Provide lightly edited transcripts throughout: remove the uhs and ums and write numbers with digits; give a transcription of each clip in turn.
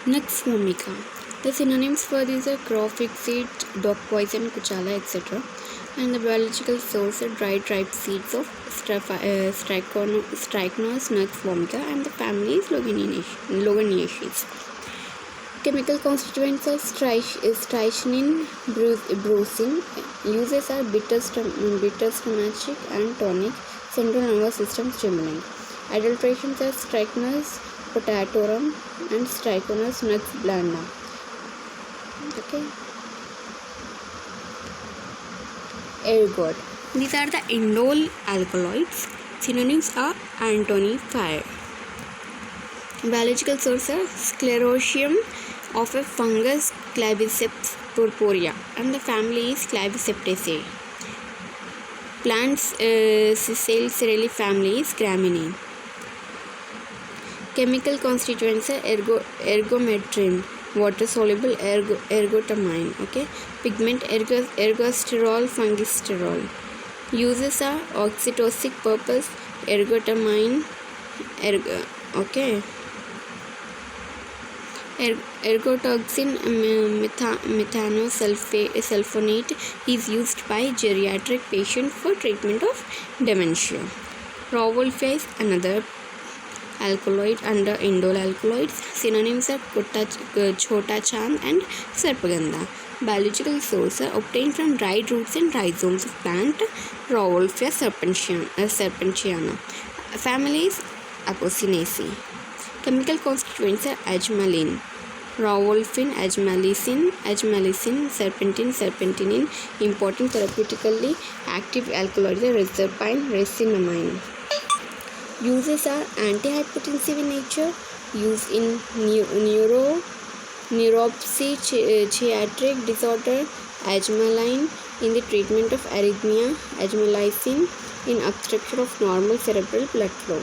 Nux vomica. The synonyms for these are crow fixate, dog poison, kuchala, etc. And the biological source are dried ripe seeds of Strychnos nux vomica, and the family is Loganiaceae. Chemical constituents are strychnine, brucin. Uses are bitter stomachic and tonic, central nervous system stimulant. Adulterations are Strychnos potatorum and Strychnos nux blanda. Okay. Ergot. These are the indole alkaloids. Synonyms are antimony, fire. Biological source are Sclerotium of a fungus Claviceps purpurea, and the family is Claviceptaceae. Plants Caesalcerelli family is Gramineae. Chemical constituents are ergometrin, water soluble ergotamine. Okay. Pigment ergosterol, fungisterol. Uses are oxytocic purpose ergotamine. Okay. Ergotoxin methanosulfonate is used by geriatric patients for treatment of dementia. Rauwolfia is another alkaloid under indole alkaloids. Synonyms are chota chand and sarpagandha. Biological source are obtained from dried roots and rhizomes of plant Rauwolfia serpentiana. Family is Apocynaceae. Chemical constituents are ajmalin, rauwolfin, ajmalicin, serpentinine. Important therapeutically active alkaloids are reserpine, resinamide. Uses are antihypertensive in nature. Used in neuropsy, psychiatric disorder. Ajmaline in the treatment of arrhythmia. Ajmalicin in obstruction of normal cerebral blood flow.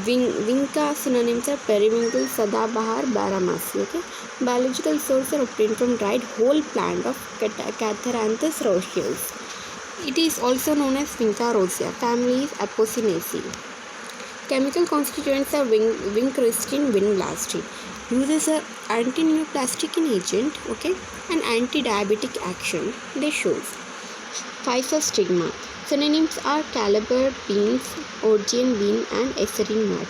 Vinca synonyms are periwinkle, sadabahar, baramasi. Okay. Biological source are obtained from dried whole plant of Catharanthus roseus. It is also known as Vinca rosea. Family is Apocynaceae. Chemical constituents are vincristine, vinblastine. Uses are anti-neoplastic in agent, okay, and anti-diabetic action. They shows. Physostigma. Synonyms are caliber beans, Augean bean, and Essarine nut.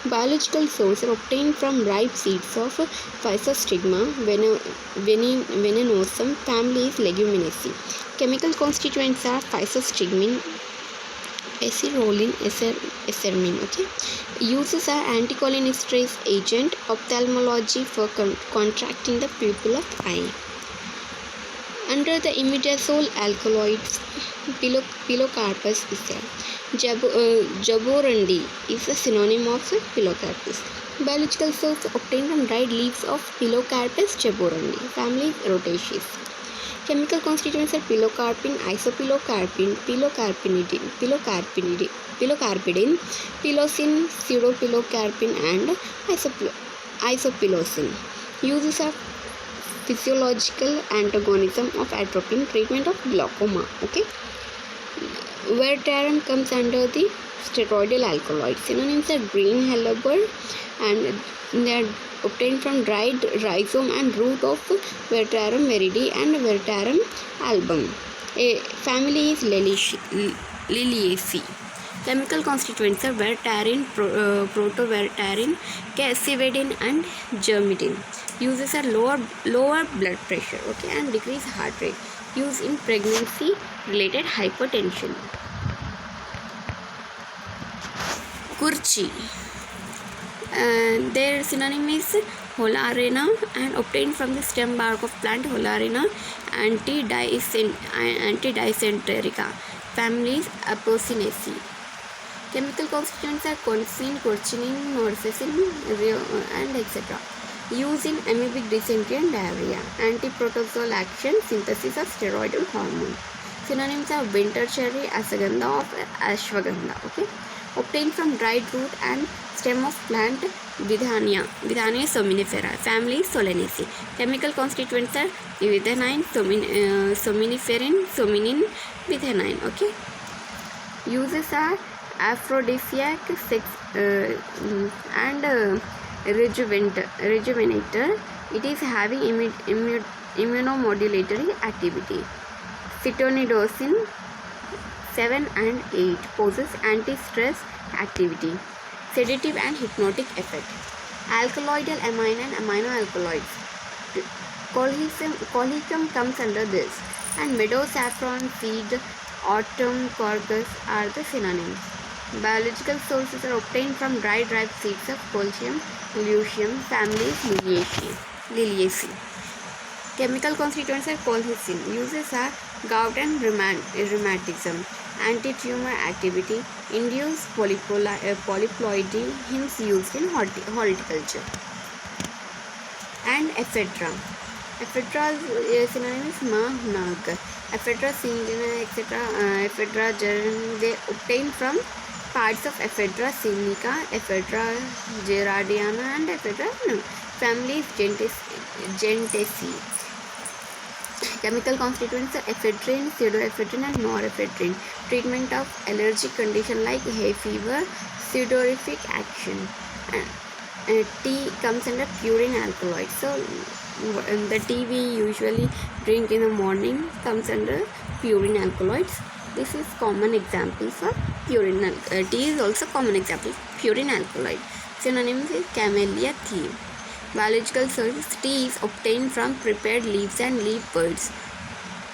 Biological source are obtained from ripe seeds of Physostigma venenosum. Family is Leguminosae. Chemical constituents are physostigmine, acetylcholine, essermine. Okay. Uses are anticholinesterase agent, ophthalmology for contracting the pupil of eye. Under the imidazole alkaloids, Pilocarpus is there. Jaborandi is a synonym of Pilocarpus. Biological source obtained from dried leaves of Pilocarpus jaborandi. Family is Rhotaceae. Chemical constituents are pilocarpine, isopilocarpine, pilocarpidine, pilocin, pseudopilocarpine, and isopilocin. Uses are physiological antagonism of atropine, treatment of glaucoma. Okay. Vertarum comes under the steroidal alkaloid. Synonyms are green hellebore, and they are obtained from dried rhizome and root of Vertarum viride and Vertarum album. A family is Liliaceae. Chemical constituents are vertarin, protovertarin, casivadin, and germidin. Uses are lower blood pressure, okay, and decrease heart rate. Use in pregnancy related hypertension. Kurchi. Their synonym is Holarena and obtained from the stem bark of plant Holarena antidysenterica. Family is Apocynaceae. Chemical constituents are consin, corchinin, norcecin, and etc. Used in amoebic dysentery and diarrhea. Antiprotozoal action, synthesis of steroidal hormone. Synonyms are winter cherry, ashwagandha of ashwagandha. Okay. Obtained from dried root and stem of plant Vidhania sominifera. Family Solanaceae. Chemical constituents are vithanine, sominiferin, sominin, vithanine. Okay. Uses are aphrodisiac, sex and rejuvenator. It is having immunomodulatory activity. Citronidocin 7 and 8 possess anti-stress activity, sedative and hypnotic effect. Alkaloidal amine and aminoalkaloids. Colchicum comes under this, and meadow saffron seed, autumn crocus are the synonyms. Biological sources are obtained from dried ripe seeds of Colchicum luteum families Liliaceae. Chemical constituents are colchicine. Uses are gout and rheumatism, anti-tumor activity, induced polyploidy, hence used in horticulture. And ephedra. Ephedra's synonym is nag. Ephedra singina, etc. Ephedra they obtained from parts of Ephedra sinica, Ephedra gerardiana, and Ephedra families Gentaceae. Chemical constituents are ephedrine, pseudoephedrine, and norepinephrine. Treatment of allergic condition like hay fever, sudorific action. Tea comes under purine alkaloid. So the tea we usually drink in the morning comes under purine alkaloids. This is common example for purine. Tea is also common example of purine alkaloid. Synonyms is Camellia tea. Biological sources: tea is obtained from prepared leaves and leaf birds.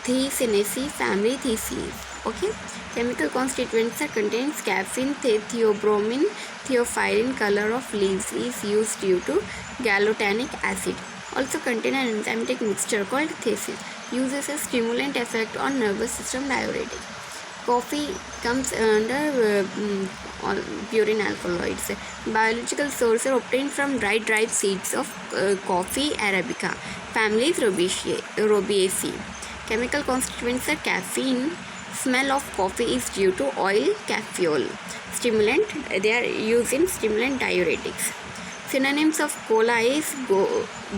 Theaceae family Theaceae. Okay. Chemical constituents are contains caffeine, theobromine, theophylline. Color of leaves is used due to gallutanic acid. Also contain an enzymatic mixture called theacine. Uses a stimulant effect on nervous system, diuretic. Coffee comes under purine alkaloids. Biological sources are obtained from dried ripe seeds of coffee arabica, families Rubiaceae. Chemical constituents are caffeine. Smell of coffee is due to oil caffeole. Stimulant, they are used in stimulant diuretics. Synonyms of cola is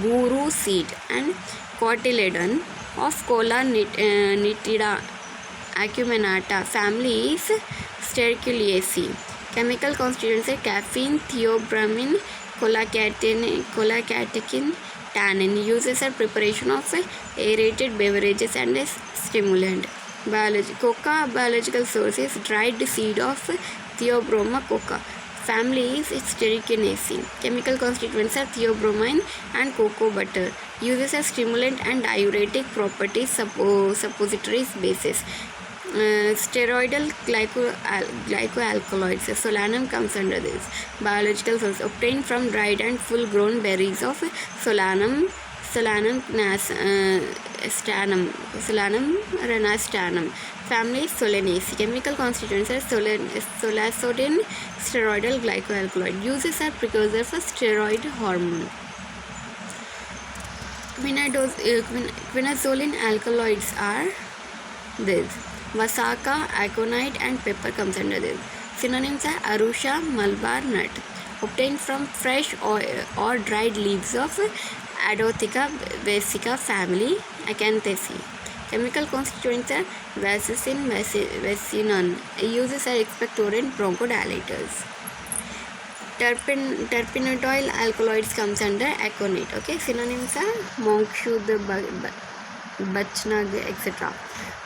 guru seed and cotyledon of Cola nitida acuminata family is Sterculiaceae. Chemical constituents are caffeine, theobromine, colocatechin, tannin. Uses are preparation of aerated beverages and a stimulant. Coca biological source is dried seed of Theobroma coca. Family is Stericinaceae. Chemical constituents are theobromine and cocoa butter. Uses are stimulant and diuretic properties, suppositories, bases. Steroidal glycoalkaloids. Solanum comes under this. Biological source obtained from dried and full grown berries of Solanum renastanum. Family is Solanaceae. Chemical constituents are solasodin, steroidal glycoalkaloid. Uses are precursor for steroid hormone. Quinazoline alkaloids are this. Vasaka, aconite, and pepper comes under this. Synonyms are Arusha, Malabar nut. Obtained from fresh or dried leaves of Adotheca vesica family, Acanthaceae. Chemical constituents are vaccine, vaccinon. Uses are expectorant, bronchodilators. Terpenoidal alkaloids comes under aconite. Okay, synonyms are monkshood, bachnag, etc.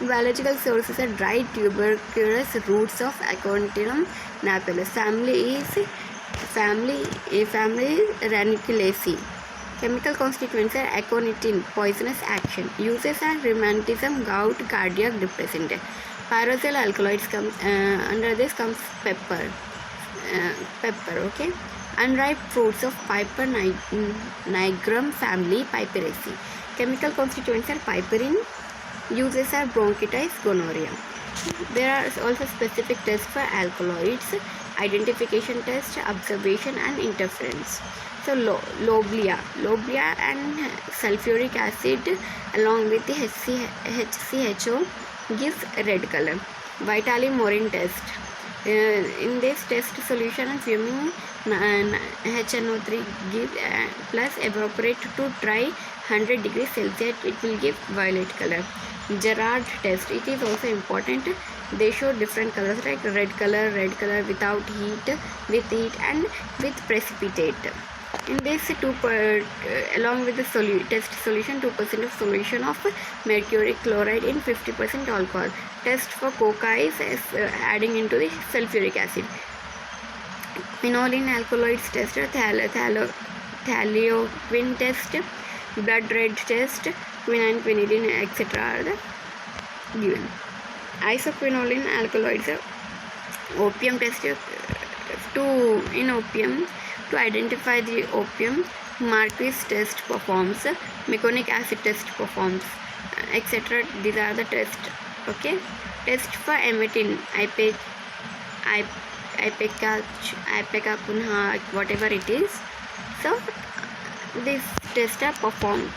Biological sources are dried tuberculous roots of Aconitum napellus. Family is Raniculaceae. Chemical constituents are aconitin, poisonous action. Uses are rheumatism, gout, cardiac depressant. Pyroxyl alkaloids comes under this comes pepper. Okay. Unripe fruits of Piper nigrum family, Piperaceae. Chemical constituents are piperine. Uses are bronchitis, gonorrhea. There are also specific tests for alkaloids, identification test, observation, and interference. So Lobelia and sulfuric acid along with the HCHO gives red color. Vitalim-Morin test. In this test, solution and fuming HNO3 give plus evaporate to dry 100 degrees Celsius, it will give violet color. Gerard test, it is also important. They show different colors like red color without heat, with heat, and with precipitate. In this, along with the test solution, 2% of solution of mercury chloride in 50% alcohol. Test for coca is adding into the sulfuric acid. Phenolene alkaloids test, thalioquine test, blood red test, quinine, quinidine, etc. are the given. Isoquinoline alkaloids, opium test in opium to identify the opium. Marquis test performs, meconic acid test performs, etc. These are the tests. Okay. Test for emetin, ipecacuanha, whatever it is. So these tests are performed.